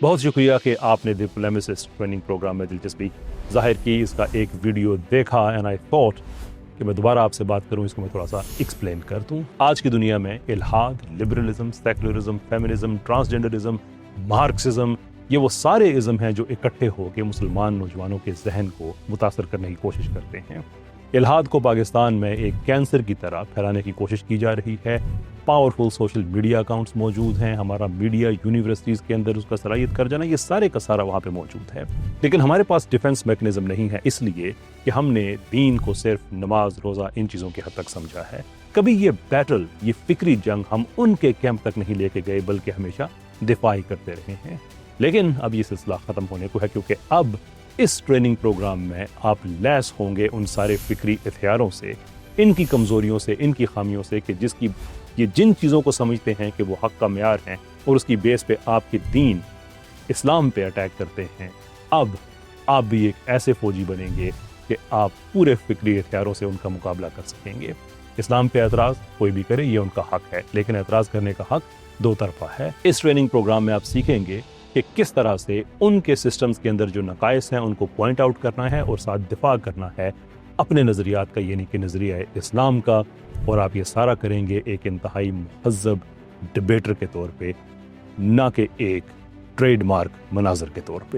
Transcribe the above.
بہت شکریہ کہ آپ نے ڈپلومیسسٹ ٹریننگ پروگرام میں دلچسپی ظاہر کی، اس کا ایک ویڈیو دیکھا اینڈ آئی تھاٹ کہ میں دوبارہ آپ سے بات کروں، اس کو میں تھوڑا سا ایکسپلین کر دوں۔ آج کی دنیا میں الحاد، لبرلزم، سیکولرزم، فیمنزم، ٹرانسجنڈرزم، مارکسزم، یہ وہ سارے ازم ہیں جو اکٹھے ہو کے مسلمان نوجوانوں کے ذہن کو متاثر کرنے کی کوشش کرتے ہیں۔ الحاد کو پاکستان میں ایک کینسر کی طرح پھیلانے کی کوشش کی جا رہی ہے۔ پاورفل سوشل میڈیا اکاؤنٹس موجود ہیں، ہمارا میڈیا یونیورسٹیز کے اندر اس کا صلاحیت کر جانا، یہ سارے کا سارا وہاں پہ موجود ہے، لیکن ہمارے پاس ڈیفنس میکنزم نہیں ہے، اس لیے کہ ہم نے دین کو صرف نماز، روزہ، ان چیزوں کے حد تک سمجھا ہے۔ کبھی یہ بیٹل، یہ فکری جنگ ہم ان کے کیمپ تک نہیں لے کے گئے، بلکہ ہمیشہ دفاع کرتے رہے ہیں۔ لیکن اب یہ سلسلہ ختم ہونے کو ہے، کیونکہ اب اس ٹریننگ پروگرام میں آپ لیس ہوں گے ان سارے فکری ہتھیاروں سے، ان کی کمزوریوں سے، ان کی خامیوں سے، کہ جس کی یہ جن چیزوں کو سمجھتے ہیں کہ وہ حق کا معیار ہیں اور اس کی بیس پہ آپ کے دین اسلام پہ اٹیک کرتے ہیں۔ اب آپ بھی ایک ایسے فوجی بنیں گے کہ آپ پورے فکری ہتھیاروں سے ان کا مقابلہ کر سکیں گے۔ اسلام پہ اعتراض کوئی بھی کرے، یہ ان کا حق ہے، لیکن اعتراض کرنے کا حق دو طرفہ ہے۔ اس ٹریننگ پروگرام میں آپ سیکھیں گے کہ کس طرح سے ان کے سسٹمز کے اندر جو نقائص ہیں ان کو پوائنٹ آؤٹ کرنا ہے اور ساتھ دفاع کرنا ہے اپنے نظریات کا، یعنی کہ نظریہ اسلام کا، اور آپ یہ سارا کریں گے ایک انتہائی مہذب ڈبیٹر کے طور پہ، نہ کہ ایک ٹریڈ مارک مناظر کے طور پہ۔